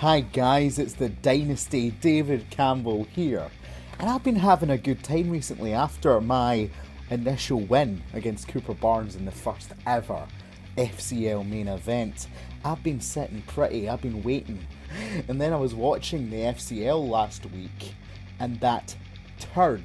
Hi guys, it's the Dynasty, David Campbell here. And I've been having a good time recently after my initial win against Cooper Barnes in the first ever FCL main event. I've been sitting pretty, I've been waiting. And then I was watching the FCL last week, and that turd,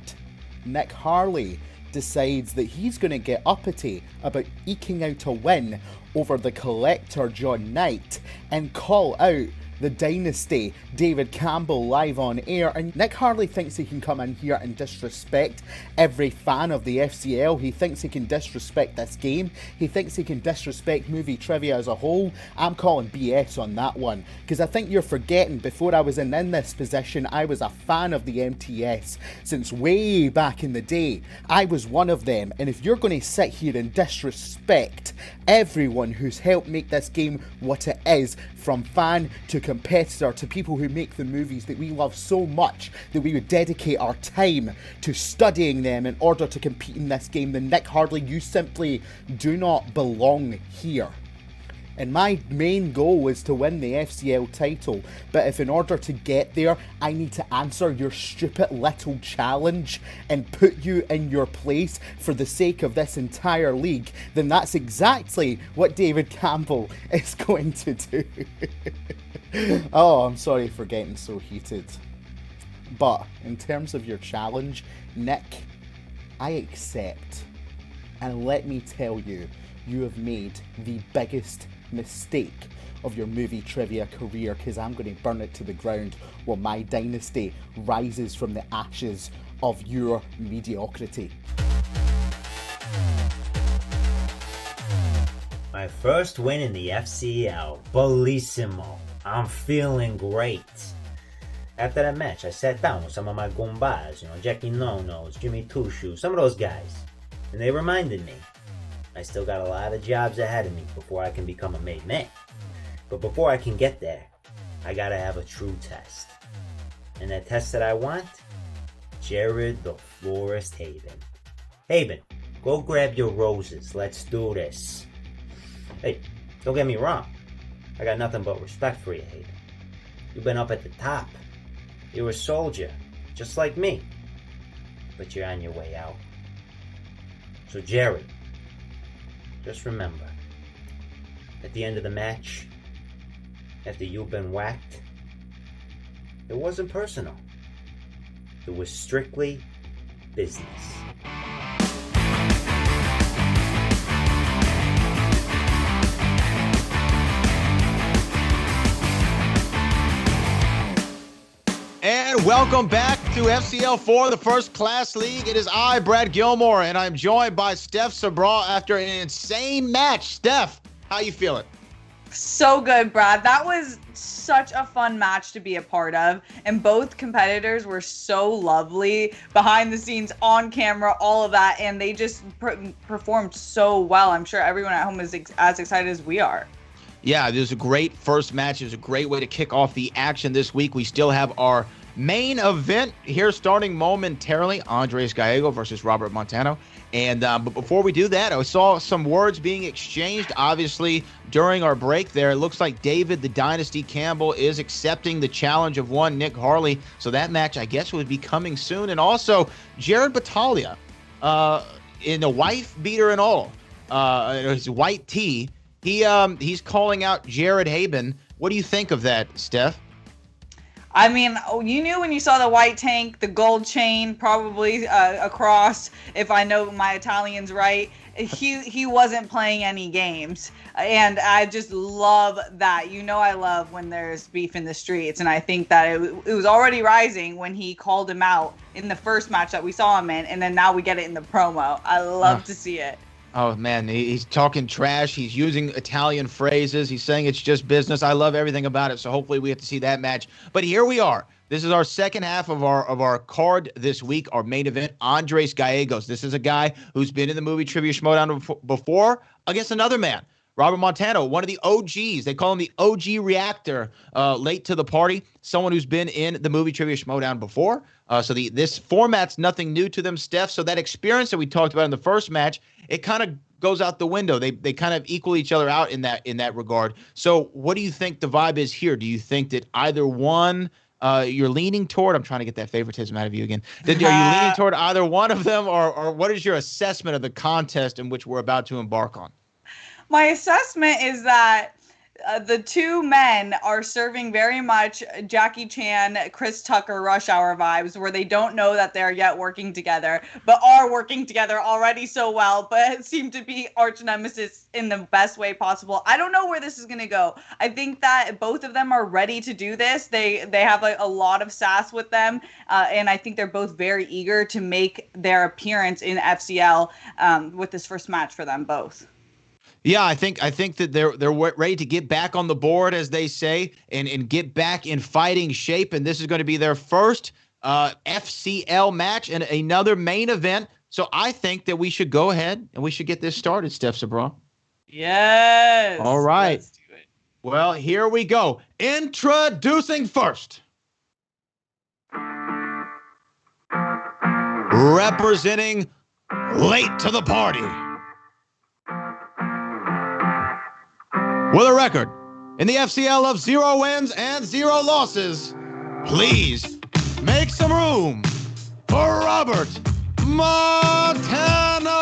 Nick Harley, decides that he's going to get uppity about eking out a win over the collector John Knight and call out the Dynasty, David Campbell, live on air. And Nick Harley thinks he can come in here and disrespect every fan of the FCL. He thinks he can disrespect this game. He thinks he can disrespect movie trivia as a whole. I'm calling BS on that one, because I think you're forgetting, before I was in this position, I was a fan of the MTS since way back in the day. I was one of them, and if you're going to sit here and disrespect everyone who's helped make this game what it is, from fan to competitor to people who make the movies that we love so much that we would dedicate our time to studying them in order to compete in this game, then Nick Harley, you simply do not belong here. And my main goal is to win the FCL title, but if in order to get there I need to answer your stupid little challenge and put you in your place for the sake of this entire league, then that's exactly what David Campbell is going to do. Oh, I'm sorry for getting so heated. But in terms of your challenge, Nick, I accept. And let me tell you, you have made the biggest mistake of your movie trivia career, because I'm going to burn it to the ground while my dynasty rises from the ashes of your mediocrity. My first win in the FCL, bellissimo. I'm feeling great. After that match, I sat down with some of my gumbas, Jackie No-Nos, Jimmy Two-Shoes, some of those guys, and they reminded me I still got a lot of jobs ahead of me before I can become a made man. But before I can get there, I gotta have a true test. And that test that I want? Jared the Florist Haven. Haven, go grab your roses. Let's do this. Hey, don't get me wrong. I got nothing but respect for you, Haven. You've been up at the top. You're a soldier, just like me. But you're on your way out. So Jared, just remember, at the end of the match, after you've been whacked, it wasn't personal. It was strictly business. And welcome back to FCL 4, the First Class League. It is I, Brad Gilmore, and I'm joined by Steph Sabra after an insane match. Steph, how you feeling? So good, Brad. That was such a fun match to be a part of, and both competitors were so lovely behind the scenes, on camera, all of that, and they just performed so well. I'm sure everyone at home is as excited as we are. Yeah, it was a great first match. It was a great way to kick off the action this week. We still have our main event here starting momentarily, Andres Gallego versus Robert Montano. And but before we do that, I saw some words being exchanged, obviously, during our break there. It looks like David the Dynasty Campbell is accepting the challenge of one Nick Harley. So that match, I guess, would be coming soon. And also, Jared Battaglia, in a wife beater and all, his white tee, he's calling out Jared Haben. What do you think of that, Steph? I mean, you knew when you saw the white tank, the gold chain probably across, if I know my Italian's right, he wasn't playing any games. And I just love that. I love when there's beef in the streets. And I think that it was already rising when he called him out in the first match that we saw him in. And then now we get it in the promo. I love to see it. Oh, man, he's talking trash. He's using Italian phrases. He's saying it's just business. I love everything about it, so hopefully we get to see that match. But here we are. This is our second half of our card this week, our main event, Andres Gallegos. This is a guy who's been in the movie Trivia Schmoedown before against another man, Robert Montano, one of the OGs. They call him the OG Reactor, late to the party, someone who's been in the movie Trivia Schmoedown before. So this format's nothing new to them, Steph. So that experience that we talked about in the first match, it kind of goes out the window. They kind of equal each other out in that regard. So what do you think the vibe is here? Do you think that either one you're leaning toward? I'm trying to get that favoritism out of you again. Are you leaning toward either one of them, or what is your assessment of the contest in which we're about to embark on? My assessment is that the two men are serving very much Jackie Chan, Chris Tucker Rush Hour vibes, where they don't know that they're yet working together, but are working together already so well, but seem to be arch nemesis in the best way possible. I don't know where this is going to go. I think that both of them are ready to do this. They have a lot of sass with them, and I think they're both very eager to make their appearance in FCL with this first match for them both. Yeah, I think that they're ready to get back on the board, as they say, and get back in fighting shape. And this is going to be their first FCL match and another main event. So I think that we should go ahead and we should get this started, Steph Sabra. Yes. All right. Let's do it. Well, here we go. Introducing first, representing late to the party, with a record in the FCL of 0 wins and 0 losses, please make some room for Robert Montano.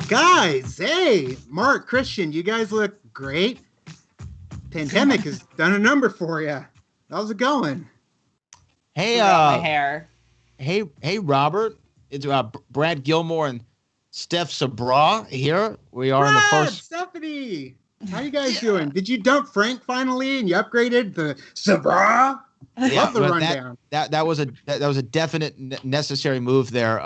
Guys, hey, Mark, Kristian, you guys look great. Pandemic has done a number for you. How's it going? Hey, my hair. Hey, Robert. It's Brad Gilmore and Steph Sabra here. We are in the first. Stephanie, how you guys doing? Did you dump Frank finally and you upgraded the Sabra? Love the rundown. That was a definite necessary move there.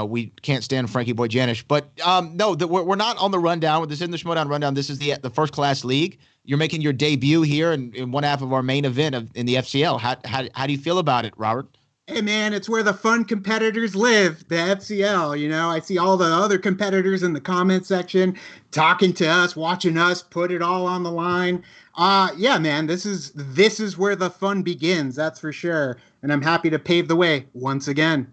We can't stand Frankie Boy Janish, but no, we're not on the rundown. This isn't the Schmoedown rundown. This is the first class league. You're making your debut here in one half of our main event in the FCL. How do you feel about it, Robert? Hey, man, it's where the fun competitors live, the FCL. You know, I see all the other competitors in the comment section talking to us, watching us put it all on the line. Yeah, man, this is where the fun begins, that's for sure. And I'm happy to pave the way once again.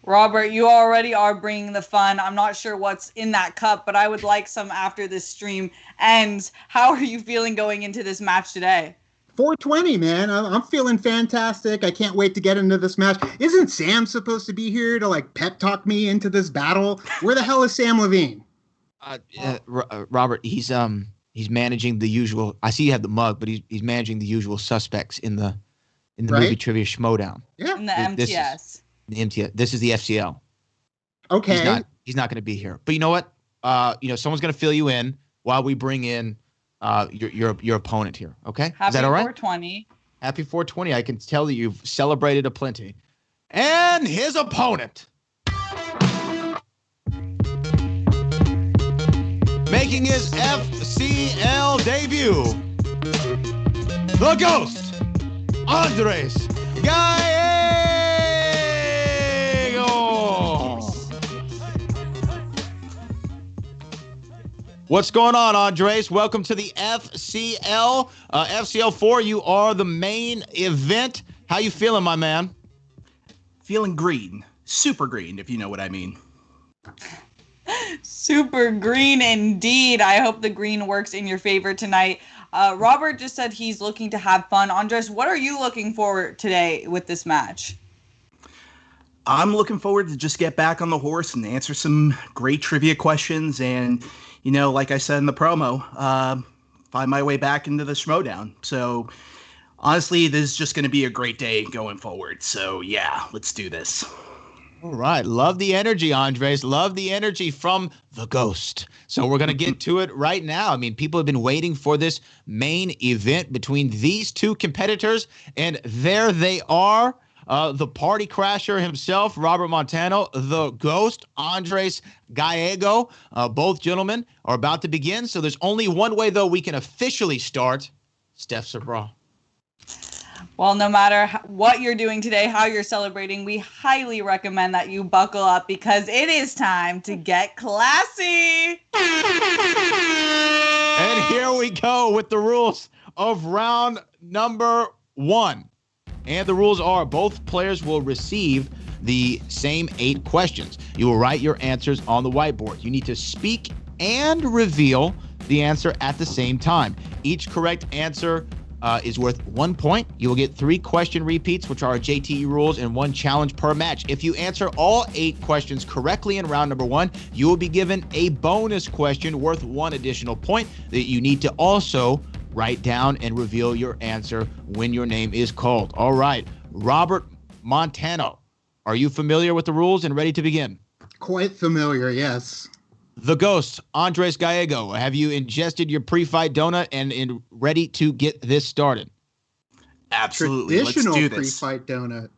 Robert, you already are bringing the fun. I'm not sure what's in that cup, but I would like some after this stream ends. How are you feeling going into this match today? 420, man. I'm feeling fantastic. I can't wait to get into this match. Isn't Sam supposed to be here to like pep talk me into this battle? Where the hell is Sam Levine? Robert, he's managing the usual. I see you have the mug, but he's managing the usual suspects in the movie trivia Schmoedown. Yeah, in the MTS. The MTS. This is the FCL. Okay. He's not going to be here. But you know what? Someone's going to fill you in while we bring in your opponent here. Okay. Happy is that all right? 420. Happy 420. I can tell that you've celebrated aplenty. And his opponent, making his FCL debut, the Ghost, Andres Gallego. What's going on, Andres? Welcome to the FCL. FCL 4, you are the main event. How you feeling, my man? Feeling green. Super green, if you know what I mean. Super green indeed. I hope the green works in your favor tonight. Robert just said he's looking to have fun. Andres, what are you looking for today with this match? I'm looking forward to just get back on the horse and answer some great trivia questions and, like I said in the promo, find my way back into the Schmoedown. So honestly, this is just going to be a great day going forward. So yeah, let's do this. All right. Love the energy, Andres. Love the energy from the Ghost. So we're going to get to it right now. I mean, people have been waiting for this main event between these two competitors, and there they are. The party crasher himself, Robert Montano, the Ghost, Andres Gallego. Both gentlemen are about to begin. So there's only one way, though, we can officially start. Steph Sabra. Well, no matter what you're doing today, how you're celebrating, we highly recommend that you buckle up because it is time to get classy. And here we go with the rules of round number 1. And the rules are both players will receive the same 8 questions. You will write your answers on the whiteboard. You need to speak and reveal the answer at the same time. Each correct answer is worth 1 point. You will get 3 question repeats, which are JTE rules, and 1 challenge per match. If you answer all 8 questions correctly in round number 1, you will be given a bonus question worth 1 additional point that you need to also write down and reveal your answer when your name is called. All right, Robert Montano, are you familiar with the rules and ready to begin? Quite familiar, yes. The Ghost, Andres Gallego, have you ingested your pre-fight donut and ready to get this started? Absolutely. Traditional Let's do this. pre-fight donut.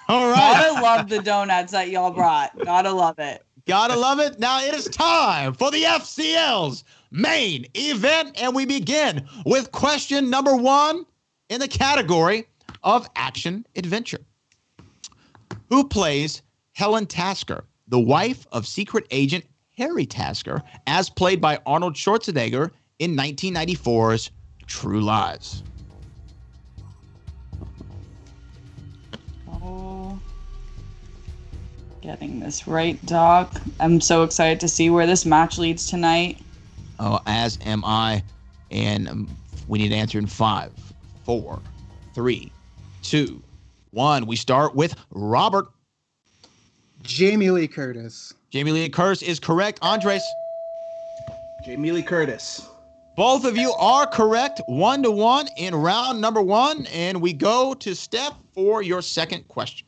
All right. Gotta love the donuts that y'all brought. Gotta love it. Gotta love it. Now it is time for the FCL's main event, and we begin with question number 1 in the category of action adventure. Who plays Helen Tasker, the wife of secret agent Harry Tasker, as played by Arnold Schwarzenegger in 1994's True Lies? Oh, getting this right, Doc. I'm so excited to see where this match leads tonight. Oh, as am I. And we need to answer in 5, 4, 3, 2, 1. We start with Robert. Jamie Lee Curtis. Jamie Lee Curtis is correct. Andres. Jamie Lee Curtis. Both of you are correct. 1-1 in round number 1. And we go to Steph for your second question.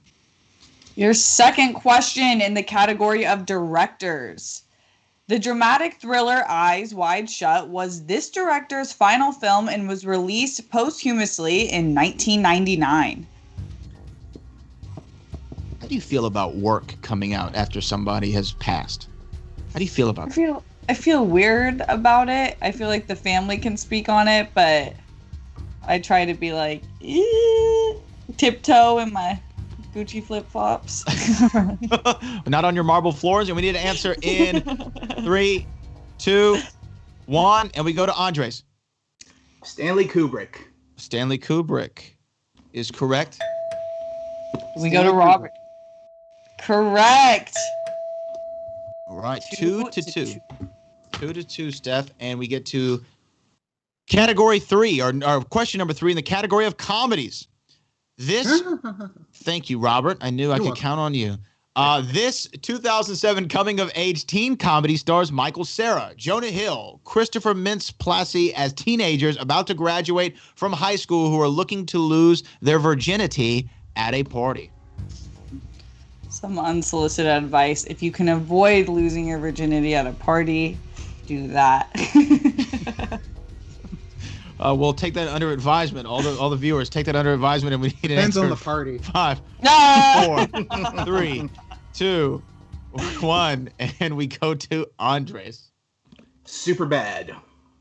Your second question in the category of directors. The dramatic thriller Eyes Wide Shut was this director's final film and was released posthumously in 1999. How do you feel about work coming out after somebody has passed? How do you feel about it? I feel weird about it. I feel like the family can speak on it, but I try to be like, tiptoe in my Gucci flip-flops. Not on your marble floors, and we need to answer in 3, 2, 1, and we go to Andres. Stanley Kubrick. Stanley Kubrick is correct. We go to Robert. Correct. All right, 2-2. 2-2, Steph, and we get to category 3, or question number 3 in the category of comedies. This, thank you, Robert. I knew I could count on you. This 2007 coming-of-age teen comedy stars Michael Cera, Jonah Hill, Christopher Mintz-Plasse as teenagers about to graduate from high school who are looking to lose their virginity at a party. Some unsolicited advice. If you can avoid losing your virginity at a party, do that. We'll take that under advisement. All the viewers take that under advisement, and we need an answer. Depends on the party. 5, 4, 3, 2, 1, and we go to Andres. Super Bad.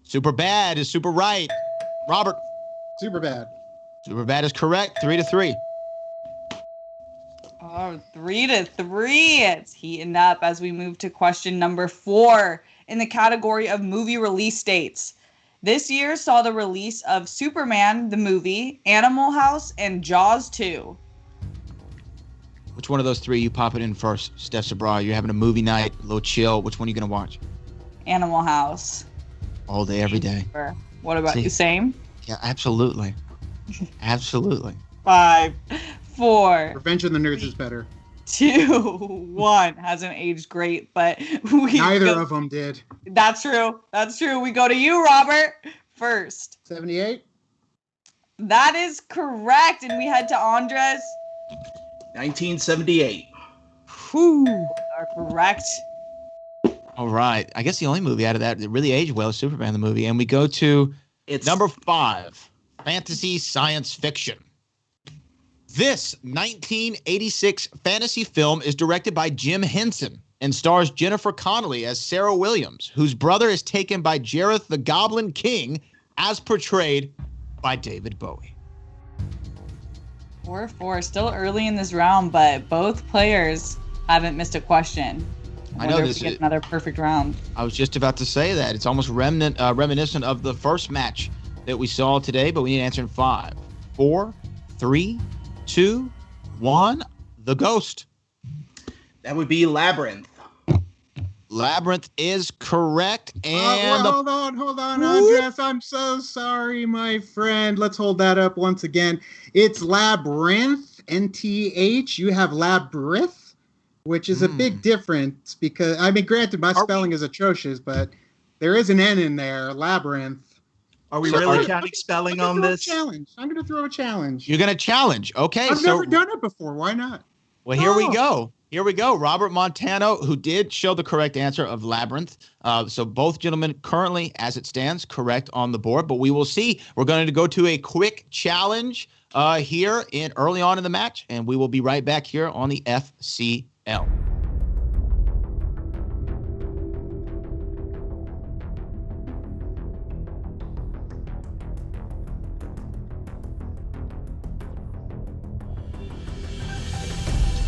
Super Bad is super right. Robert. Super bad. Super Bad is correct. 3-3. Oh, 3-3. It's heating up as we move to question number 4 in the category of movie release dates. This year saw the release of Superman, the movie, Animal House, and Jaws 2. Which one of those 3 you pop it in first, Steph Sabra? You're having a movie night, a little chill. Which one are you going to watch? Animal House. All day, every day. What about you? Same? Yeah, absolutely. Absolutely. 5, 4. Revenge of the Nerds is better. 2, 1. Hasn't aged great, but neither of them did. That's true. That's true. We go to you, Robert, first. 78? That is correct. And we head to Andres. 1978. Whew. Are correct. All right. I guess the only movie out of that really aged well is Superman the movie. And we go to number 5, fantasy science fiction. This 1986 fantasy film is directed by Jim Henson and stars Jennifer Connelly as Sarah Williams, whose brother is taken by Jareth the Goblin King, as portrayed by David Bowie. 4-4. Still early in this round, but both players haven't missed a question. I know this is another perfect round. I was just about to say that. It's almost reminiscent of the first match that we saw today, but we need to answer in 5, 4, 3, 2, 1. The Ghost. That would be Labyrinth. Labyrinth is correct. Well, hold on, Andres. I'm so sorry, my friend. Let's hold that up once again. It's Labyrinth, NTH. You have Labyrinth, which is a big difference because, I mean, granted, my spelling is atrocious, but there is an N in there, Labyrinth. Are we really counting spelling on this? I'm going to throw a challenge. You're going to challenge. Okay. I've never done it before. Why not? Well, here we go. Here we go. Robert Montano, who did show the correct answer of Labyrinth. So both gentlemen currently, as it stands, correct on the board. But we will see. We're going to go to a quick challenge here early on in the match, and we will be right back here on the FCL.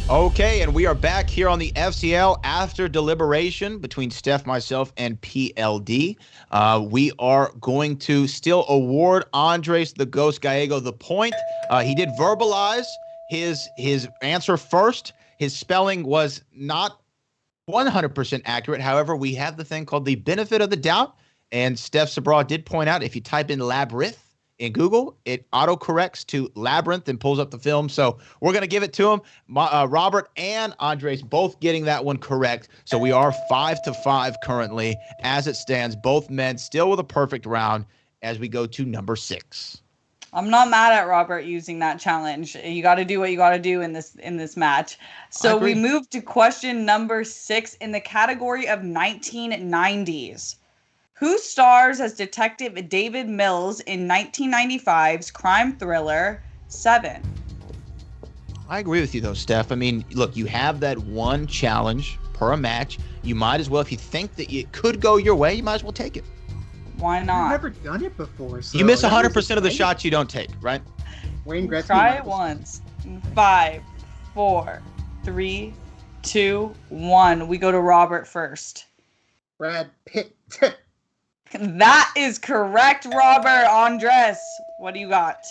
Okay, and we are back here on the FCL after deliberation between Steph, myself, and PLD. We are going to still award Andres the Ghost Gallego the point. He did verbalize his answer first. His spelling was not 100% accurate. However, we have the thing called the benefit of the doubt, and Steph Sabra did point out if you type in Labyrinth in Google, it autocorrects to Labyrinth and pulls up the film. So we're going to give it to him. Robert and Andres both getting that one correct. So we are 5-5 currently as it stands. Both men still with a perfect round as we go to number 6. I'm not mad at Robert using that challenge. You got to do what you got to do in this match. So we move to question number 6 in the category of 1990s. Who stars as Detective David Mills in 1995's crime thriller, 7? I agree with you, though, Steph. I mean, look, you have that one challenge per match. You might as well, if you think that it could go your way, you might as well take it. Why not? I've never done it before. So you miss 100% of the shots you don't take, right? Wayne Gretzky. Try it once. 5, 4, 3, 2, 1. We go to Robert first. Brad Pitt. That is correct, Robert. Andres, what do you got?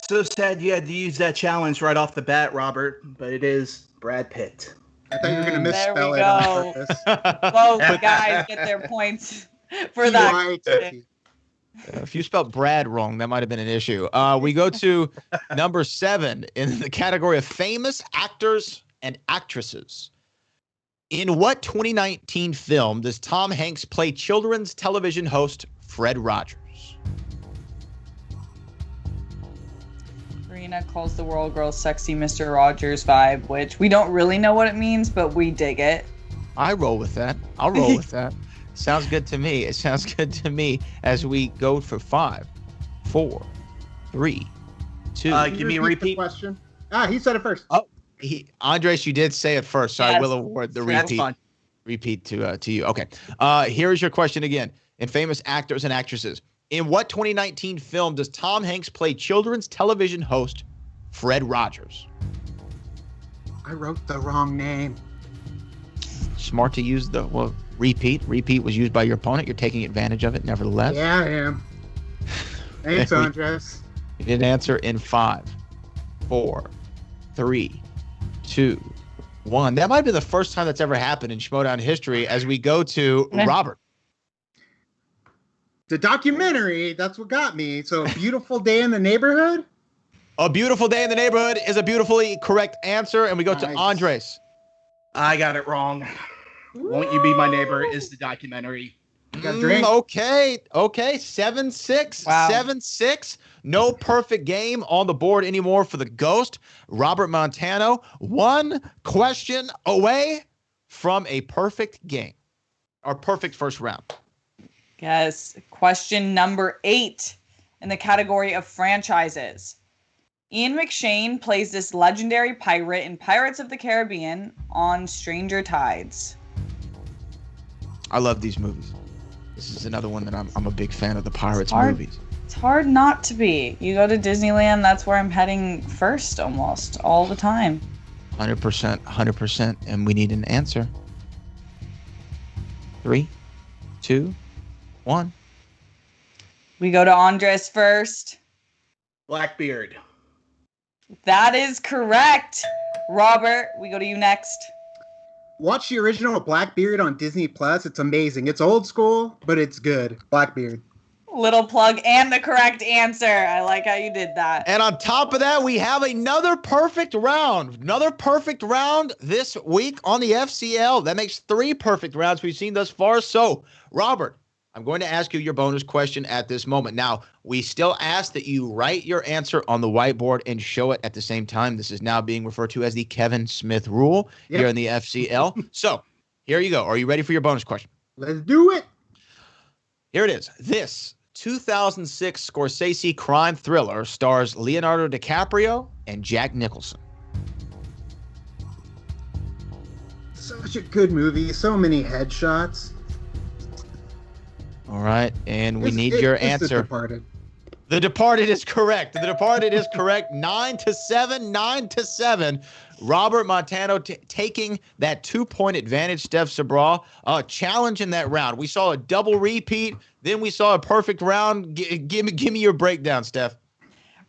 So sad you had to use that challenge right off the bat, Robert, but it is Brad Pitt. I thought you were going to There misspell we it on go. purpose. Both guys get their points for that. If you spelled Brad wrong, that might have been an issue. We go to number 7 in the category of famous actors and actresses. In what 2019 film does Tom Hanks play children's television host Fred Rogers? Karina calls the world girl sexy Mr. Rogers vibe, which we don't really know what it means, but we dig it. I roll with that. I'll roll with that. Sounds good to me. It sounds good to me as we go for 5, 4, 3, 2. Give me a repeat question. He said it first. Oh. Andres, you did say it first, so yes. I will award the repeat to you. Okay. Here's your question again. In famous actors and actresses, in what 2019 film does Tom Hanks play children's television host Fred Rogers? I wrote the wrong name. Smart to use repeat. Repeat was used by your opponent. You're taking advantage of it, nevertheless. Yeah, I am. Thanks, Andres. You did answer in 5, 4, 3, 2, 1. That might be the first time that's ever happened in Schmoedown history as we go to Robert. The documentary, that's what got me. So, A Beautiful Day in the Neighborhood? A Beautiful Day in the Neighborhood is a beautifully correct answer. And we go to Andres. I got it wrong. Won't You Be My Neighbor is the documentary. Okay. 7-6. Wow. 7-6. No perfect game on the board anymore for the Ghost. Robert Montano, one question away from a perfect game. Our perfect first round. Yes. Question number 8 in the category of franchises. Ian McShane plays this legendary pirate in Pirates of the Caribbean on Stranger Tides. I love these movies. This is another one that I'm a big fan of, the Pirates movies. It's hard not to be. You go to Disneyland, that's where I'm heading first almost all the time. 100%. And we need an answer. 3, 2, 1. We go to Andres first. Blackbeard. That is correct. Robert, we go to you next. Watch the original Blackbeard on Disney Plus. It's amazing. It's old school, but it's good. Blackbeard. Little plug and the correct answer. I like how you did that. And on top of that, we have another perfect round. Another perfect round this week on the FCL. That makes 3 perfect rounds we've seen thus far. So, Robert, I'm going to ask you your bonus question at this moment. Now, we still ask that you write your answer on the whiteboard and show it at the same time. This is now being referred to as the Kevin Smith rule here in the FCL. So, here you go. Are you ready for your bonus question? Let's do it. Here it is. This 2006 Scorsese crime thriller stars Leonardo DiCaprio and Jack Nicholson. Such a good movie. So many headshots. All right, and we need your answer. The Departed. The Departed is correct. The Departed is correct. 9-7, 9-7. Robert Montano taking that 2-point advantage. Steph Sabra challenge in that round. We saw a double repeat. Then we saw a perfect round. Give me your breakdown, Steph.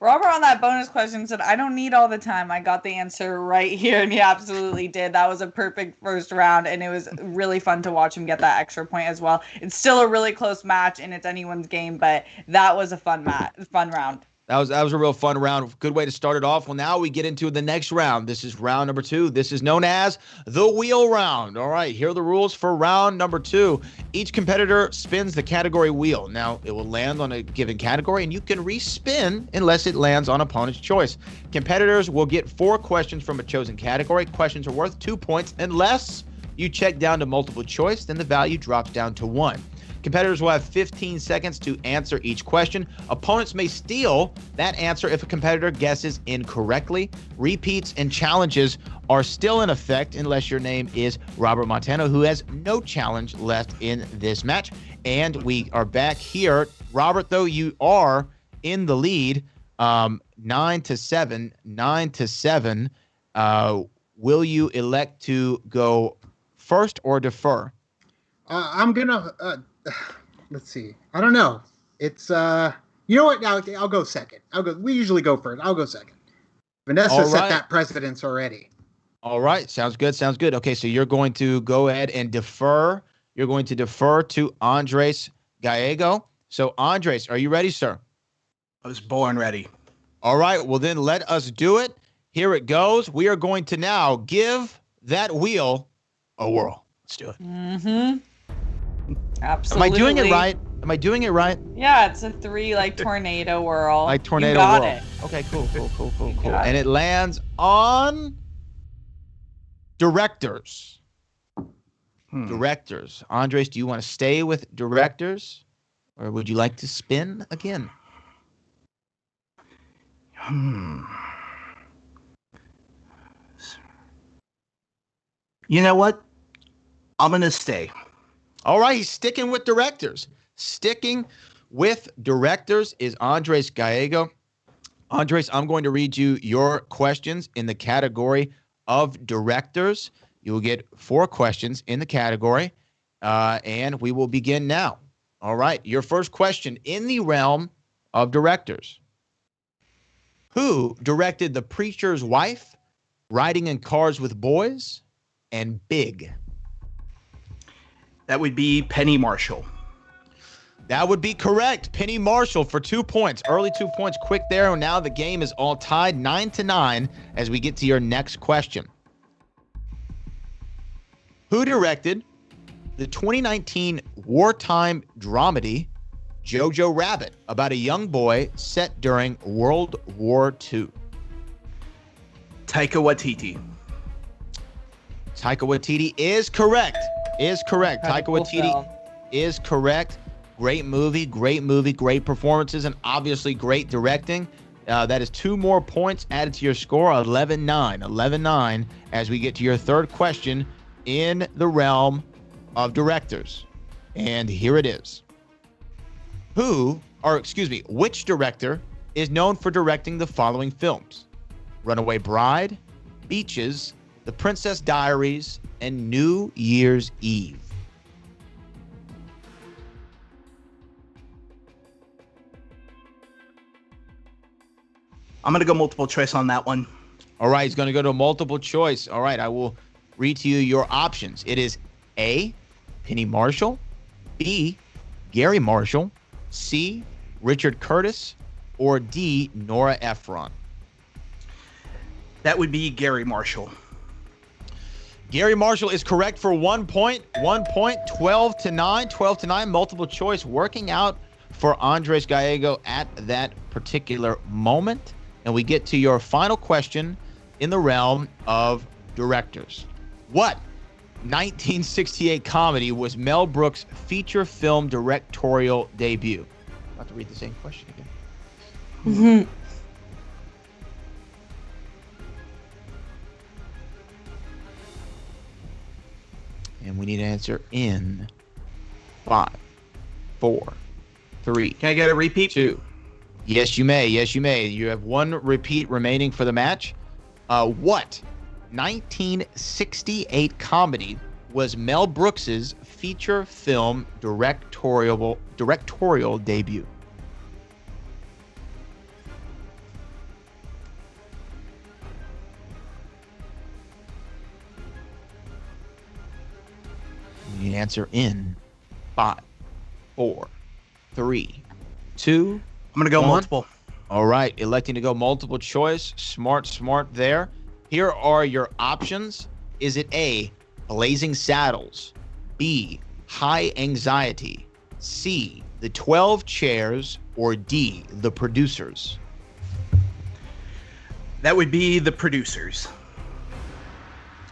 Robert on that bonus question said, I don't need all the time. I got the answer right here, and he absolutely did. That was a perfect first round, and it was really fun to watch him get that extra point as well. It's still a really close match, and it's anyone's game, but that was a fun round. That was a real fun round. Good way to start it off. Well, now we get into the next round. This is round number 2. This is known as the wheel round. All right, here are the rules for round number 2. Each competitor spins the category wheel. Now, it will land on a given category, and you can respin unless it lands on opponent's choice. Competitors will get 4 questions from a chosen category. Questions are worth 2 points unless you check down to multiple choice, then the value drops down to 1. Competitors will have 15 seconds to answer each question. Opponents may steal that answer if a competitor guesses incorrectly. Repeats and challenges are still in effect unless your name is Robert Montano, who has no challenge left in this match. And we are back here. Robert, though, you are in the lead, 9-7, 9-7. Will you elect to go first or defer? I'm gonna let's see. I don't know. It's you know what? I'll go second. We usually go first. I'll go second. Vanessa set that precedence already. All right. Sounds good. Sounds good. Okay, so you're going to go ahead and defer. You're going to defer to Andres Gallego. So, Andres, are you ready, sir? I was born ready. All right. Well, then let us do it. Here it goes. We are going to now give that wheel a whirl. Let's do it. Mm-hmm. Absolutely. Am I doing it right? Am I doing it right? Yeah, it's a 3 like tornado whirl. Like tornado you got whirl. It. Okay, cool. And it lands on directors. Directors. Andres, do you want to stay with directors? Or would you like to spin again? You know what? I'm going to stay. All right, he's sticking with directors. Sticking with directors is Andres Gallego. Andres, I'm going to read you your questions in the category of directors. You will get 4 questions in the category, and we will begin now. All right, your first question in the realm of directors. Who directed The Preacher's Wife, Riding in Cars with Boys, and Big? That would be Penny Marshall. That would be correct. Penny Marshall for 2 points. Early 2 points quick there. And now the game is all tied 9-9 as we get to your next question. Who directed the 2019 wartime dramedy Jojo Rabbit about a young boy set during World War II? Taika Waititi. Taika Waititi is correct. Taika Waititi film. is correct. Great movie, great performances, and obviously great directing. That is 2 more points added to your score, 11-9. 11-9 as we get to your third question in the realm of directors. And here it is. Which director is known for directing the following films? Runaway Bride, Beaches, The Princess Diaries, and New Year's Eve. I'm going to go multiple choice on that one. All right, he's going to go to multiple choice. All right, I will read to you your options. It is A, Penny Marshall, B, Gary Marshall, C, Richard Curtis, or D, Nora Ephron. That would be Gary Marshall. Gary Marshall is correct for 1 point. 1 point, 12 to 9. 12 to 9, multiple choice working out for Andres Gallego at that particular moment. And we get to your final question in the realm of directors. What 1968 comedy was Mel Brooks' feature film directorial debut? I'm about to read the same question again. Mm-hmm. And we need an answer in 5, 4, 3. Can I get a repeat? 2. Yes, you may. Yes, you may. You have one repeat remaining for the match. What 1968 comedy was Mel Brooks's feature film directorial debut? You need an answer in 5, 4, 3, 2. I'm going to go 1. multiple. All right, electing to go multiple choice. Smart there. Here are your options. Is it A, Blazing Saddles, B, High Anxiety, C, The 12 Chairs, or D, The Producers? That would be The Producers.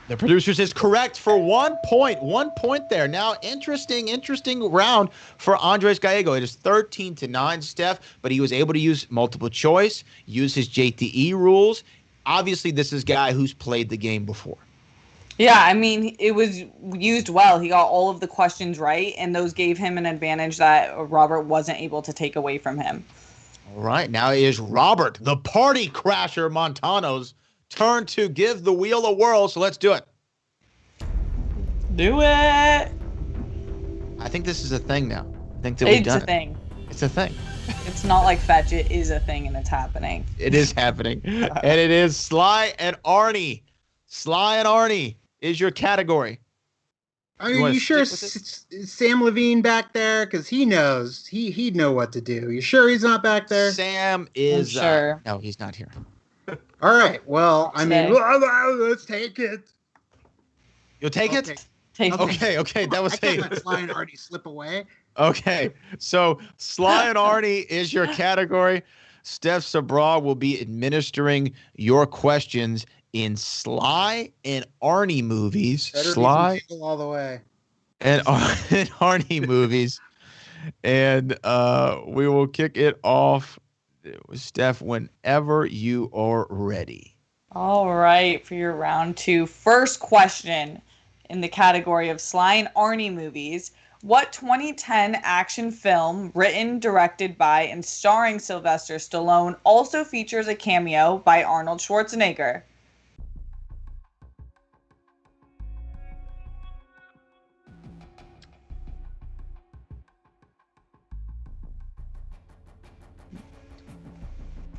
The Producers is correct for 1 point. 1 point there. Now, interesting round for Andres Gallego. It is 13 to 9, Steph, but he was able to use multiple choice, use his JTE rules. Obviously, this is a guy who's played the game before. Yeah, I mean, it was used well. He got all of the questions right, and those gave him an advantage that Robert wasn't able to take away from him. All right, now it is Robert, the party crasher Montano's turn to give the wheel a whirl, so let's do it. Do it. I think this is a thing now. I think that we've done It's a thing. It's a thing. It's not like fetch. It is a thing, and it's happening. It is happening. And it is Sly and Arnie. Sly and Arnie is your category. Are you sure Sam Levine back there? Because he knows. He'd know what to do. You sure he's not back there? Sam is... I'm sure. No, he's not here. All right. Well, I mean, let's take it. You'll take Okay. it? Take it. Okay. That was I can't let Sly and Arnie slip away. Okay. So Sly and Arnie is your category. Steph Sabra will be administering your questions in Sly and Arnie movies. Better Sly be all the way. and Arnie movies. And we will kick it off with Steph whenever you are ready. All right, for your round 2. First question in the category of Sly and Arnie movies. What 2010 action film, written, directed by, and starring Sylvester Stallone, also features a cameo by Arnold Schwarzenegger?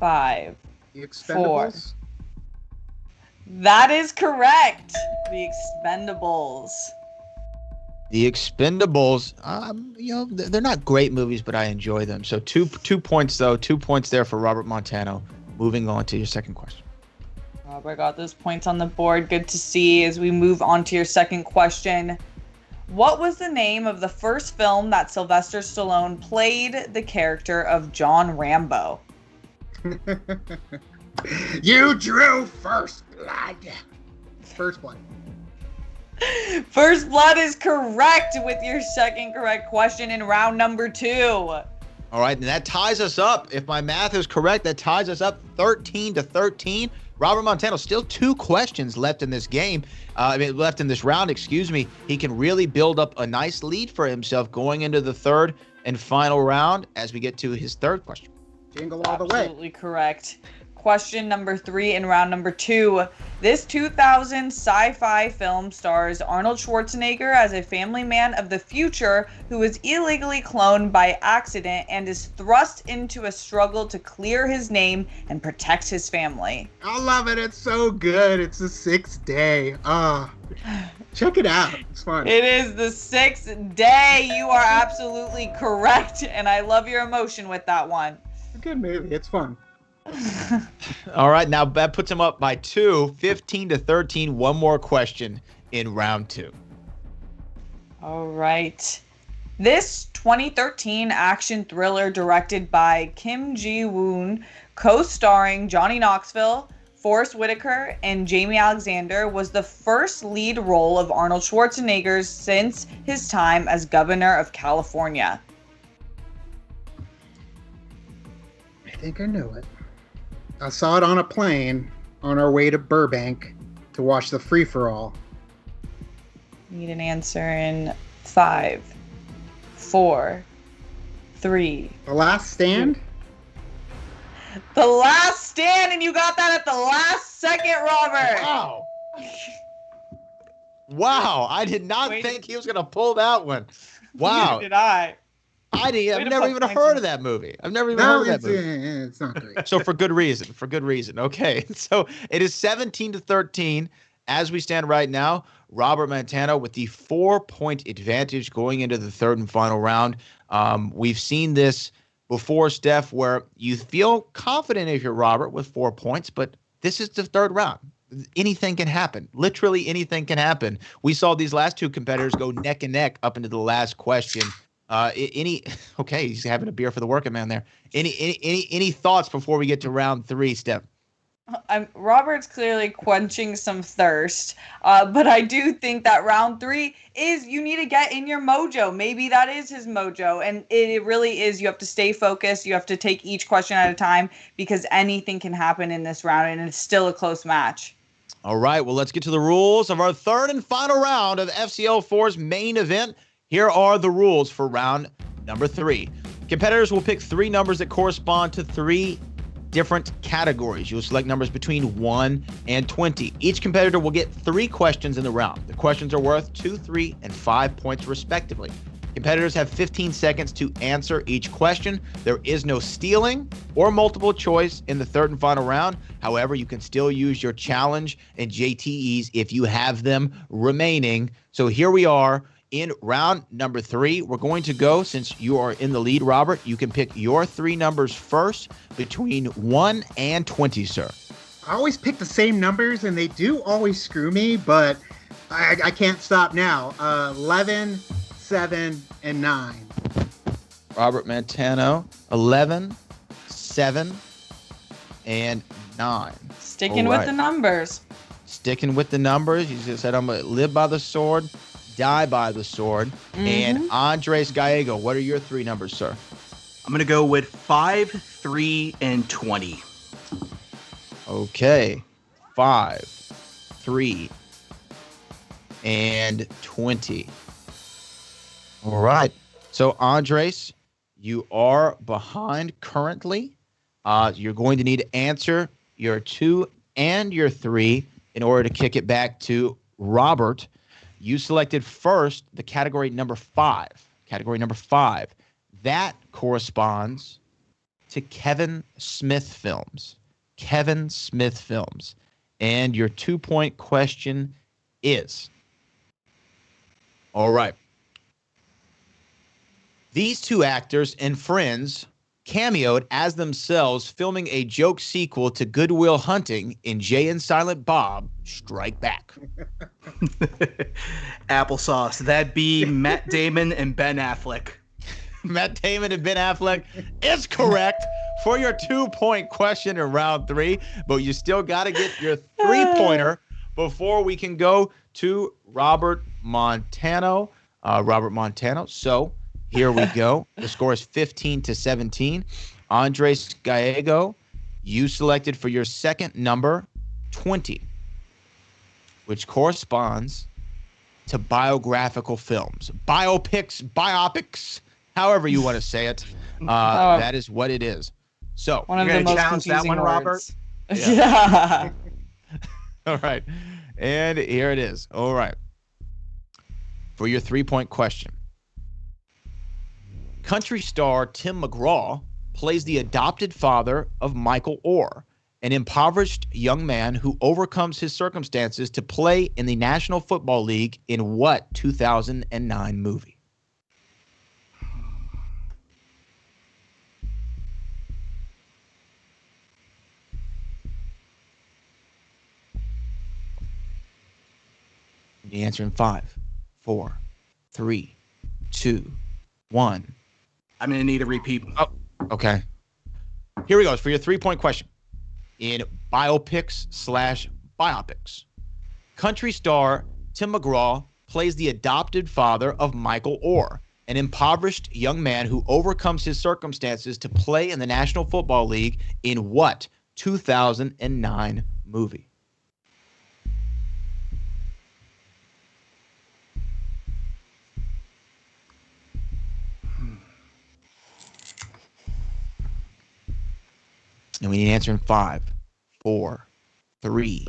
Five. The Expendables. That is correct. The Expendables. The Expendables, they're not great movies, but I enjoy them. So 2 points, though. 2 points there for Robert Montano. Moving on to your second question. Robert got those points on the board. Good to see. As we move on to your second question. What was the name of the first film that Sylvester Stallone played the character of John Rambo? You drew First Blood. First Blood. First Blood is correct with your second correct question in round number 2. All right, and that ties us up. If my math is correct, that ties us up 13 to 13. Robert Montano, still 2 questions left in this game. Left in this round, excuse me. He can really build up a nice lead for himself going into the third and final round as we get to his third question. Jingle all the way. Absolutely correct. Question number 3 in round number 2. This 2000 sci-fi film stars Arnold Schwarzenegger as a family man of the future who is illegally cloned by accident and is thrust into a struggle to clear his name and protect his family. I love it. It's so good. It's the 6th day. Check it out. It's fun. It is the 6th day. You are absolutely correct, and I love your emotion with that one. It's a good movie. It's fun. All right, now that puts him up by 2, 15-13. One more question in round 2. All right. This 2013 action thriller directed by Kim Ji-woon, co-starring Johnny Knoxville, Forrest Whitaker, and Jamie Alexander, was the first lead role of Arnold Schwarzenegger since his time as governor of California. I think I know it. I saw it on a plane on our way to Burbank to watch the free-for-all. Need an answer in 5, 4, 3. The Last Stand? The Last Stand, and you got that at the last second, Robert. Wow. Wow, I did not think he was going to pull that one. Wow. Neither did I. I've never even heard of that movie. I've never even heard of that movie. It's not great. So for good reason. For good reason. Okay. So it is 17-13 as we stand right now. Robert Montano with the 4-point advantage going into the third and final round. We've seen this before, Steph, where you feel confident if you're Robert with 4 points, but this is the third round. Anything can happen. Literally anything can happen. We saw these last two competitors go neck and neck up into the last question. Okay, he's having a beer for the working man there. Any thoughts before we get to round 3, Steph? Robert's clearly quenching some thirst, but I do think that round 3 is you need to get in your mojo. Maybe that is his mojo, and it really is. You have to stay focused. You have to take each question at a time because anything can happen in this round, and it's still a close match. All right, well, let's get to the rules of our third and final round of FCL 4's main event. Here are the rules for round number 3. Competitors will pick 3 numbers that correspond to 3 different categories. You'll select numbers between 1 and 20. Each competitor will get 3 questions in the round. The questions are worth 2, 3, and 5 points respectively. Competitors have 15 seconds to answer each question. There is no stealing or multiple choice in the third and final round. However, you can still use your challenge and JTEs if you have them remaining. So here we are. In round number 3, we're going to go, since you are in the lead, Robert, you can pick your 3 numbers first between 1 and 20, sir. I always pick the same numbers, and they do always screw me, but I can't stop now. 11, 7, and 9. Robert Montano, 11, 7, and 9. Sticking with the numbers. Sticking with the numbers. You just said, I'm going to live by the sword, die by the sword. Mm-hmm. And Andres Gallego, what are your 3 numbers, sir? I'm going to go with 5, 3, and 20. Okay. 5, 3, and 20. All right. So, Andres, you are behind currently. You're going to need to answer your 2 and your 3 in order to kick it back to Robert. You selected first the category number 5. Category number 5. That corresponds to Kevin Smith films. Kevin Smith films. And your 2-point question is, all right. These 2 actors and friends cameoed as themselves filming a joke sequel to Good Will Hunting in Jay and Silent Bob Strike Back. Applesauce. That'd be Matt Damon and Ben Affleck. Matt Damon and Ben Affleck is correct for your 2-point question in round 3, but you still got to get your 3-pointer before we can go to Robert Montano. So here we go. The score is 15-17. Andres Gallego, you selected for your second number 20, which corresponds to biographical films. BIOPICS, however you want to say it. That is what it is. So one of the most confusing words. Robert? Yeah. All right. And here it is. All right. For your 3-point question. Country star Tim McGraw plays the adopted father of Michael Orr, an impoverished young man who overcomes his circumstances to play in the National Football League in what 2009 movie? The answer in 5, 4, 3, 2, 1. I'm going to need a repeat. Oh, okay. Here we go. For your 3-point question. In BIOPICS/BIOPICS, country star Tim McGraw plays the adopted father of Michael Orr, an impoverished young man who overcomes his circumstances to play in the National Football League in what 2009 movie? And we need an answer in 5, 4, 3,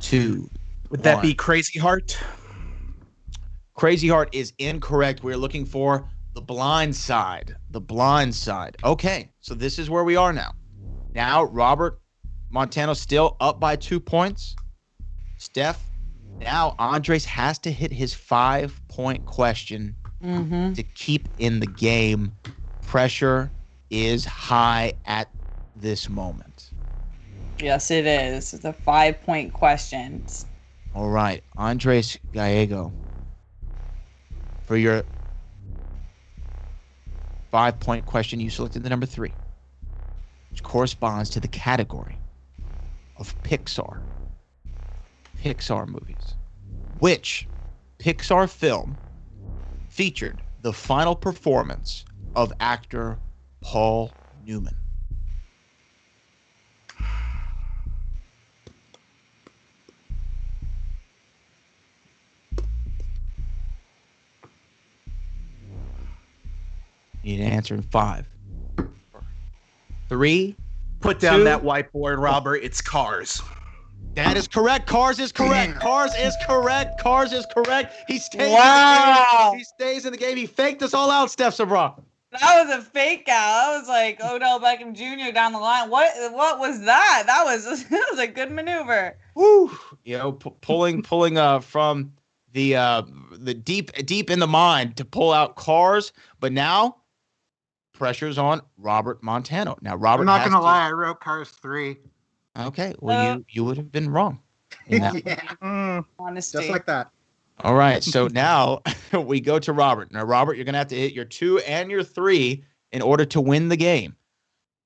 2. Would that 1. be Crazy Heart? Crazy Heart is incorrect. We're looking for The Blind Side. The Blind Side. Okay, so this is where we are now. Now, Robert Montano still up by 2 points. Steph, now Andres has to hit his 5-point question to keep in the game. Pressure is high at this moment. Yes, it is. It's a 5-point question. All right, Andres Gallego, for your 5-point question, you selected the number 3, which corresponds to the category of PIXAR. PIXAR movies. Which PIXAR film featured the final performance of actor Paul Newman? You need an answer in 5, 3. Put down 2. that whiteboard, Robert. It's Cars. That is correct. Cars is correct. Cars is correct. Cars is correct. He stays Wow. in the game. He stays in the game. He faked us all out, Steph Sabra. That was a fake out. That was like Odell Beckham Jr. down the line. What was that? That was a good maneuver. Woo! You know, pulling from the deep in the mind to pull out Cars, but now pressure's on Robert Montano. Now Robert, I'm not gonna lie, I wrote Cars 3. Okay, well you would have been wrong in that. Yeah, Honesty. just like that. All right, so now we go to Robert. Now, Robert, you're going to have to hit your 2 and your 3 in order to win the game.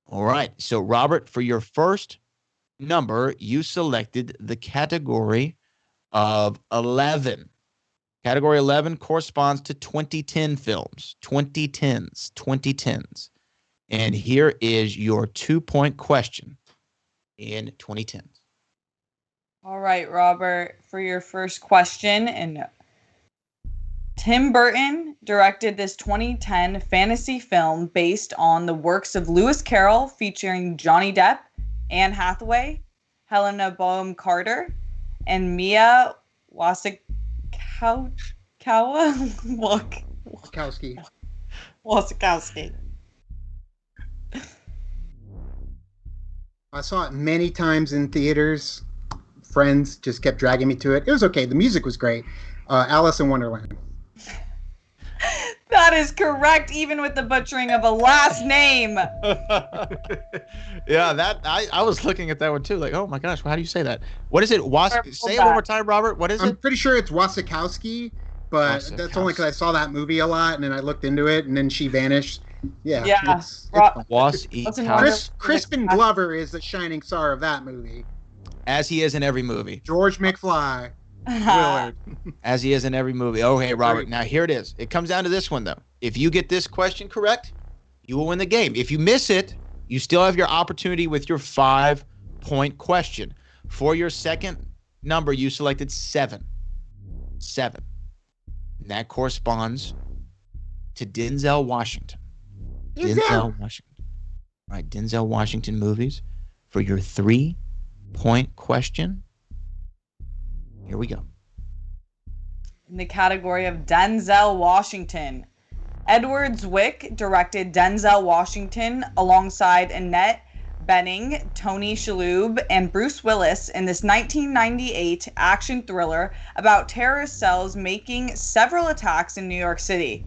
All right, so Robert, for your first number, you selected the category of 11. Category 11 corresponds to 2010 films, 2010s. And here is your 2-point question in 2010s. All right, Robert, for your first question. And Tim Burton directed this 2010 fantasy film based on the works of Lewis Carroll, featuring Johnny Depp, Anne Hathaway, Helena Bonham Carter, and Mia Wasikowska. I saw it many times in theaters. Friends just kept dragging me to it. It was okay. The music was great. Alice in Wonderland. That is correct, even with the butchering of a last name. Yeah, that I was looking at that one too. Like, oh my gosh, how do you say that? What is it? Say it one more time, Robert. What is it? I'm pretty sure it's Wasikowski, but that's only because I saw that movie a lot, and then I looked into it, and then she vanished. Yeah. Yeah. It's fun. Crispin Glover is the shining star of that movie. As he is in every movie. George McFly. Willard. As he is in every movie. Okay, Robert. Now here it is. It comes down to this one though. If you get this question correct, you will win the game. If you miss it, you still have your opportunity with your 5-point question. For your second number, you selected 7. 7. And that corresponds to Denzel Washington. Denzel Washington. All right, Denzel Washington movies. For your 3 point question. Here we go. In the category of Denzel Washington, Edward Zwick directed Denzel Washington alongside Annette Bening, Tony Shalhoub, and Bruce Willis in this 1998 action thriller about terrorist cells making several attacks in New York City.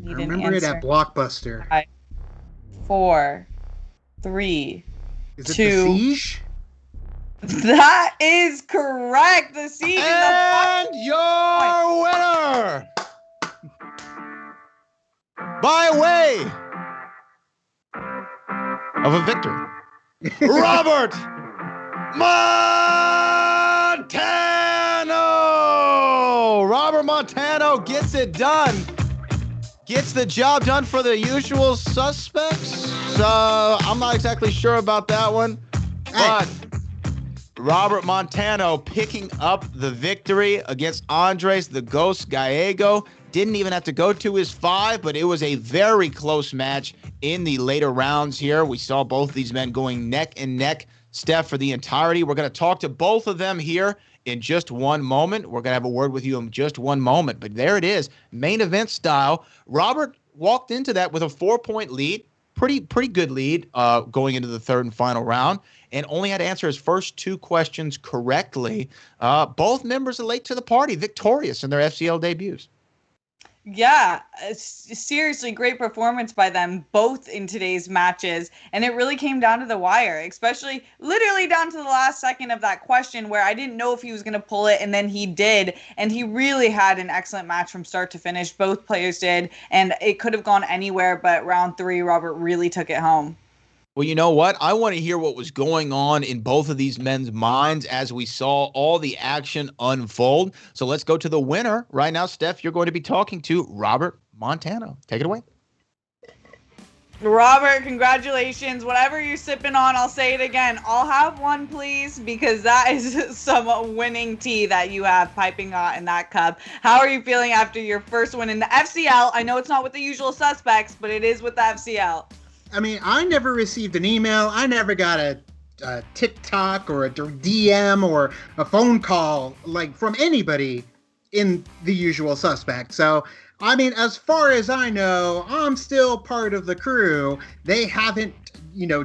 I remember it at Blockbuster. 5, 4, 3, Is it 2. The Siege? That is correct. The Siege. And your winner, by way of a victory, Robert Montano. Robert Montano gets it done. Gets the job done for the usual suspects. I'm not exactly sure about that one, but Robert Montano picking up the victory against Andres the Ghost Gallego. Didn't even have to go to his 5, but it was a very close match in the later rounds here. We saw both these men going neck and neck, Steph, for the entirety. We're going to talk to both of them here in just one moment. We're going to have a word with you in just one moment. But there it is, main event style. Robert walked into that with a 4-point lead, pretty good lead going into the third and final round, and only had to answer his first 2 questions correctly. Both members are late to the party, victorious in their FCL debuts. Yeah, seriously, great performance by them both in today's matches. And it really came down to the wire, especially literally down to the last second of that question where I didn't know if he was going to pull it, and then he did. And he really had an excellent match from start to finish. Both players did, and it could have gone anywhere, but round 3, Robert really took it home. Well, you know what? I want to hear what was going on in both of these men's minds as we saw all the action unfold. So let's go to the winner right now. Steph, you're going to be talking to Robert Montano. Take it away. Robert, congratulations. Whatever you're sipping on, I'll say it again. I'll have one, please, because that is some winning tea that you have piping hot in that cup. How are you feeling after your first win in the FCL? I know it's not with the usual suspects, but it is with the FCL. I mean, I never received an email. I never got a TikTok or a DM or a phone call like from anybody in the usual suspect. So, I mean, as far as I know, I'm still part of the crew. They haven't,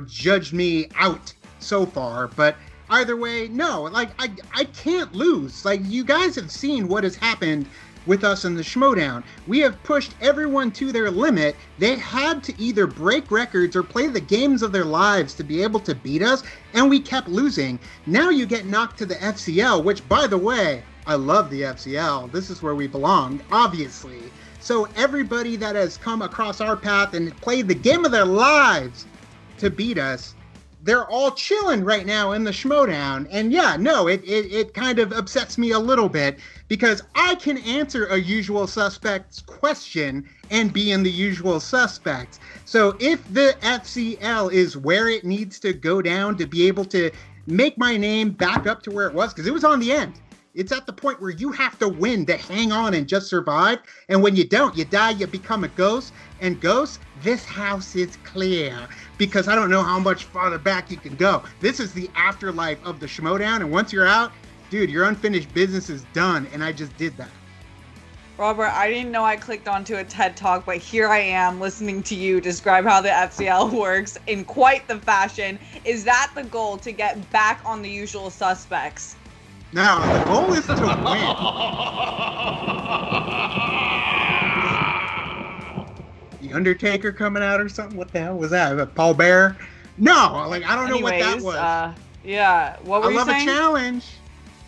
judged me out so far. But either way, no, like I can't lose. Like, you guys have seen what has happened with us in the Schmoedown. We have pushed everyone to their limit. They had to either break records or play the games of their lives to be able to beat us, and we kept losing. Now you get knocked to the FCL, which, by the way, I love the FCL. This is where we belong, obviously. So everybody that has come across our path and played the game of their lives to beat us, they're all chilling right now in the Schmoedown. And yeah, no, it kind of upsets me a little bit because I can answer a usual suspect's question and be in the usual suspects. So if the FCL is where it needs to go down to be able to make my name back up to where it was, because it was on the end. It's at the point where you have to win to hang on and just survive. And when you don't, you die, you become a ghost. And ghosts, this house is clear. Because I don't know how much farther back you can go. This is the afterlife of the Schmoedown. And once you're out, dude, your unfinished business is done. And I just did that. Robert, I didn't know I clicked onto a TED Talk, but here I am listening to you describe how the FCL works in quite the fashion. Is that the goal, to get back on the usual suspects? No, the goal is to win. The Undertaker coming out or something? What the hell was that? Paul Bear? No, like, I don't know what that was. Yeah, what were you saying? I love a challenge.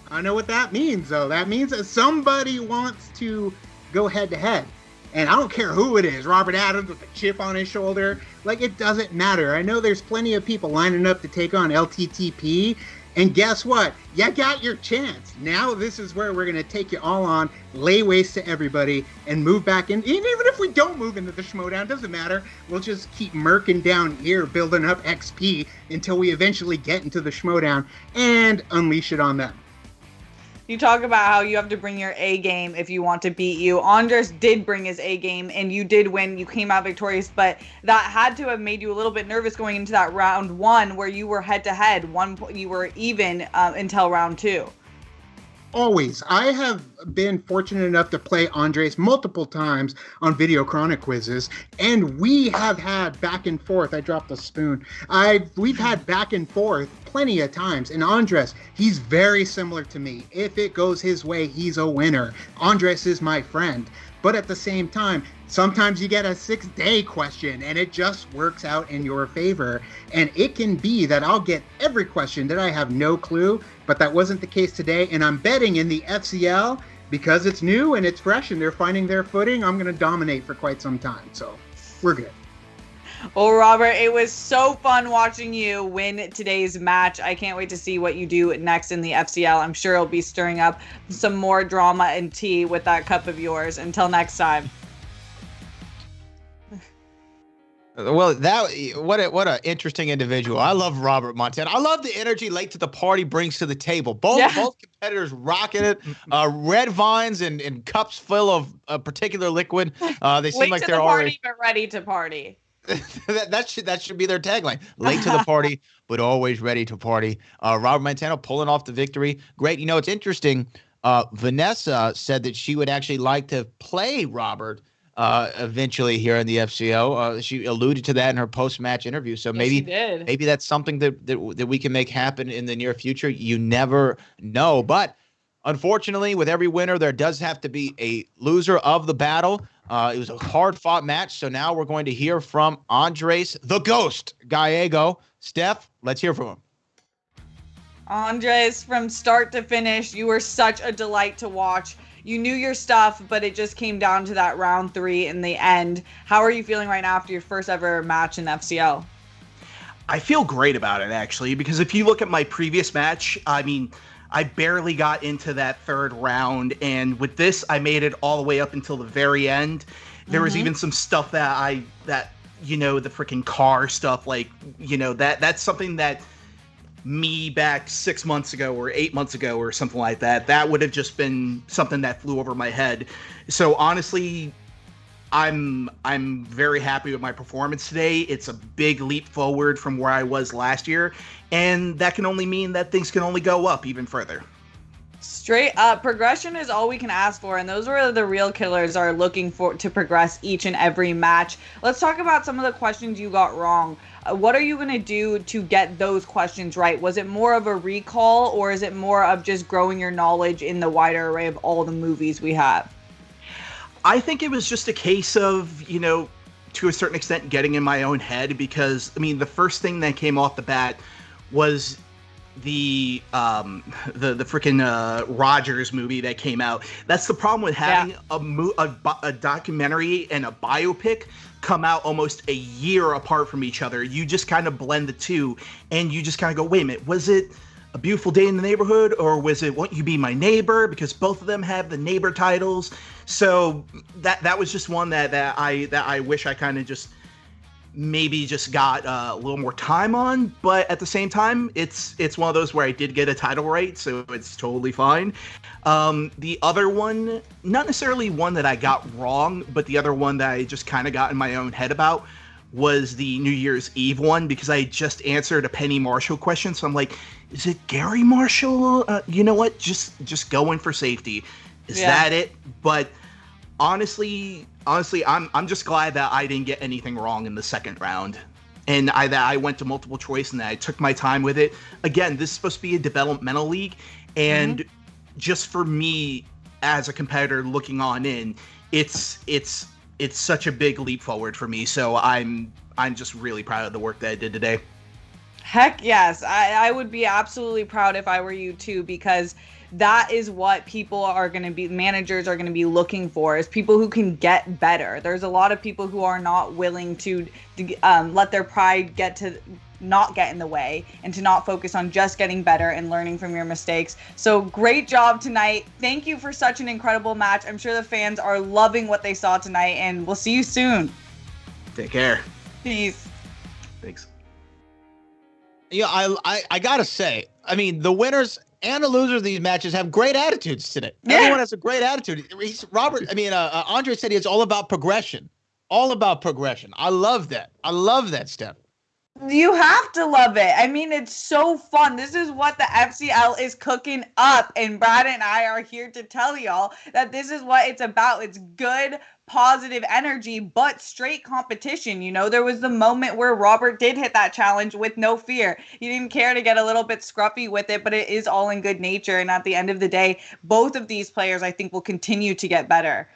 I know what that means, though. That means that somebody wants to go head-to-head. And I don't care who it is. Robert Adams with a chip on his shoulder. Like, it doesn't matter. I know there's plenty of people lining up to take on LTTP. And guess what? You got your chance. Now this is where we're going to take you all on, lay waste to everybody, and move back in. And even if we don't move into the Schmoedown, doesn't matter. We'll just keep murking down here, building up XP until we eventually get into the Schmoedown and unleash it on them. You talk about how you have to bring your A game if you want to beat you. Andres did bring his A game, and you did win. You came out victorious, but that had to have made you a little bit nervous going into that round 1 where you were head-to-head. You were even until round 2. Always. I have been fortunate enough to play Andres multiple times on Video Chronic quizzes, and we have had back and forth. I dropped a spoon. We've had back and forth plenty of times. And Andres, he's very similar to me. If it goes his way, he's a winner. Andres is my friend. But at the same time, sometimes you get a 6-day question and it just works out in your favor. And it can be that I'll get every question that I have no clue, but that wasn't the case today. And I'm betting in the FCL, because it's new and it's fresh and they're finding their footing, I'm going to dominate for quite some time. So we're good. Well, Robert, it was so fun watching you win today's match. I can't wait to see what you do next in the FCL. I'm sure it'll be stirring up some more drama and tea with that cup of yours. Until next time. Well, what an interesting individual. I love Robert Montano. I love the energy late to the party brings to the table. Both competitors rocking it. Red vines and cups full of a particular liquid. They seem like they're already but ready to party. that should be their tagline. Late to the party, but always ready to party. Robert Montano pulling off the victory. Great. You know, it's interesting. Vanessa said that she would actually like to play Robert eventually here in the FCO. She alluded to that in her post-match interview. So maybe that's something that we can make happen in the near future. You never know. But unfortunately, with every winner, there does have to be a loser of the battle. It was a hard-fought match, so now we're going to hear from Andres, the Ghost, Gallego. Steph, let's hear from him. Andres, from start to finish, you were such a delight to watch. You knew your stuff, but it just came down to that round 3 in the end. How are you feeling right now after your first ever match in the FCL? I feel great about it, actually, because if you look at my previous match, I mean, I barely got into that 3rd round, and with this, I made it all the way up until the very end. There was even some stuff that the freaking car stuff, like, that's something that me back 6 months ago or 8 months ago or something like that would have just been something that flew over my head. So honestly, I'm very happy with my performance today. It's a big leap forward from where I was last year, and that can only mean that things can only go up even further. Straight up, progression is all we can ask for, and those are the real killers are looking for to progress each and every match. Let's talk about some of the questions you got wrong. What are you going to do to get those questions right? Was it more of a recall, or is it more of just growing your knowledge in the wider array of all the movies we have? I think it was just a case of, to a certain extent, getting in my own head, because, I mean, the first thing that came off the bat was the freaking Rogers movie that came out. That's the problem with having a documentary and a biopic come out almost a year apart from each other. You just kind of blend the two, and you just kind of go, wait a minute, was it A Beautiful Day in the Neighborhood, or was it Won't You Be My Neighbor? Because both of them have the neighbor titles. So that was just one that I wish I kind of just maybe just got a little more time on. But at the same time, it's one of those where I did get a title right, so it's totally fine. The other one, not necessarily one that I got wrong, but the other one that I just kind of got in my own head about was the New Year's Eve one, because I just answered a Penny Marshall question. So I'm like, is it Gary Marshall? You know what? Just go in for safety. Is that it? But honestly, I'm just glad that I didn't get anything wrong in the second round. And I went to multiple choice and I took my time with it. Again, this is supposed to be a developmental league. And just for me as a competitor looking on in, it's such a big leap forward for me. So I'm just really proud of the work that I did today. Heck yes. I would be absolutely proud if I were you too, because that is what people are going to be, managers are going to be looking for, is people who can get better. There's a lot of people who are not willing to let their pride not get in the way and to not focus on just getting better and learning from your mistakes. So great job tonight. Thank you for such an incredible match. I'm sure the fans are loving what they saw tonight, and we'll see you soon. Take care. Peace. Thanks. Yeah, I gotta say, I mean, the winners and the losers of these matches have great attitudes today. Yeah. Everyone has a great attitude. Andre said it's all about progression. All about progression. I love that. I love that, Steph. You have to love it. I mean, it's so fun. This is what the FCL is cooking up. And Brad and I are here to tell y'all that this is what it's about. It's good, positive energy, but straight competition. You know, there was the moment where Robert did hit that challenge with no fear. He didn't care to get a little bit scruffy with it, but it is all in good nature. And at the end of the day, both of these players, I think, will continue to get better.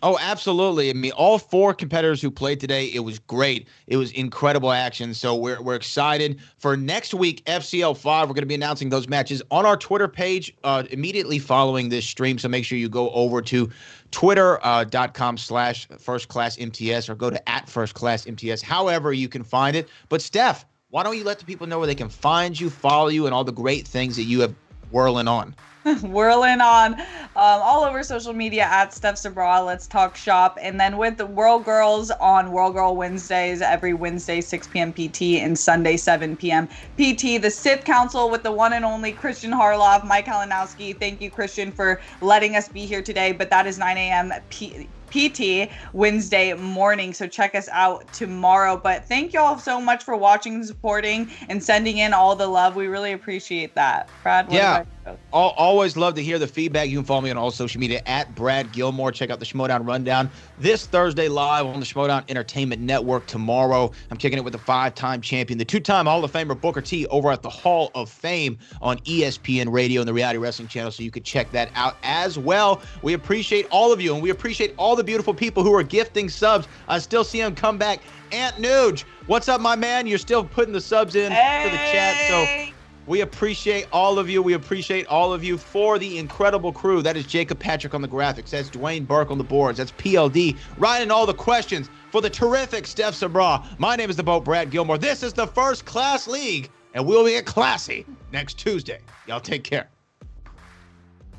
Oh, absolutely. I mean, all 4 competitors who played today, it was great. It was incredible action. So we're excited for next week, FCL 5. We're going to be announcing those matches on our Twitter page immediately following this stream. So make sure you go over to twitter.com/firstclassmts or go to @firstclassmts, however you can find it. But Steph, why don't you let the people know where they can find you, follow you, and all the great things that you have whirling on? Whirling on all over social media at Steph Sabra. Let's talk shop. And then with the World Girls on World Girl Wednesdays, every Wednesday 6 p.m. PT and Sunday 7 p.m. PT. The Sith Council with the one and only Kristian Harloff, Mike Kalinowski. Thank you, Kristian, for letting us be here today. But that is 9 a.m. PT Wednesday morning. So check us out tomorrow. But thank you all so much for watching and supporting and sending in all the love. We really appreciate that. Brad, yeah. Always love to hear the feedback. You can follow me on all social media at Brad Gilmore. Check out the Schmoedown Rundown this Thursday live on the Schmoedown Entertainment Network. Tomorrow, I'm kicking it with the 5-time champion, the 2-time Hall of Famer Booker T over at the Hall of Fame on ESPN Radio and the Reality Wrestling Channel, so you can check that out as well. We appreciate all of you, and we appreciate all the beautiful people who are gifting subs. I still see them come back. Ant Nuge, what's up, my man? You're still putting the subs in for the chat, so we appreciate all of you. We appreciate all of you. For the incredible crew, that is Jacob Patrick on the graphics. That's Dwayne Burke on the boards. That's PLD writing all the questions for the terrific Steph Sabra. My name is the Boat Brad Gilmore. This is the First Class League, and we'll be at Classy next Tuesday. Y'all take care.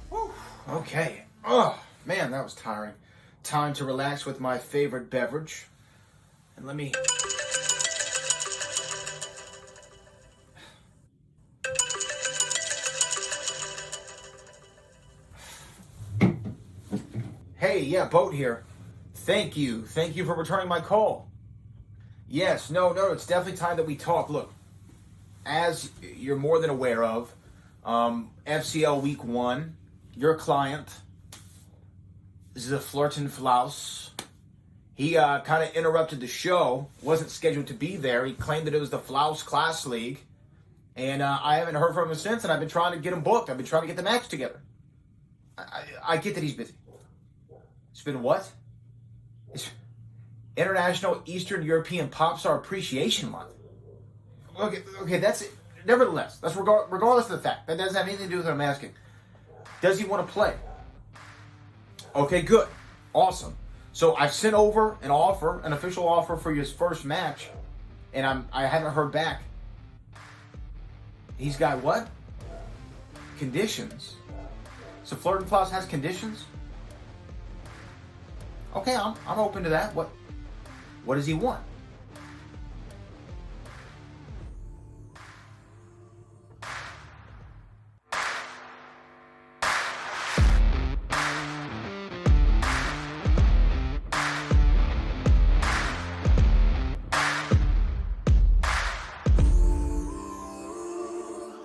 Whew, okay. Oh, man, that was tiring. Time to relax with my favorite beverage. And let me... Hey, yeah, Boat here. Thank you. Thank you for returning my call. Yes, no, it's definitely time that we talk. Look, as you're more than aware of, FCL Week 1, your client, Flirtin Flaus, he kind of interrupted the show, wasn't scheduled to be there. He claimed that it was the Flaus Class League, and I haven't heard from him since, and I've been trying to get him booked. I've been trying to get the match together. I get that he's busy. It's been what? It's International Eastern European Pop Star Appreciation Month. Okay, that's it. Nevertheless, that's regardless of the fact. That doesn't have anything to do with what I'm asking. Does he want to play? Okay, good. Awesome. So I've sent over an official offer for his first match, and I haven't heard back. He's got what? Conditions. So Flirtin' Flaus has conditions? Okay, I'm open to that. What does he want?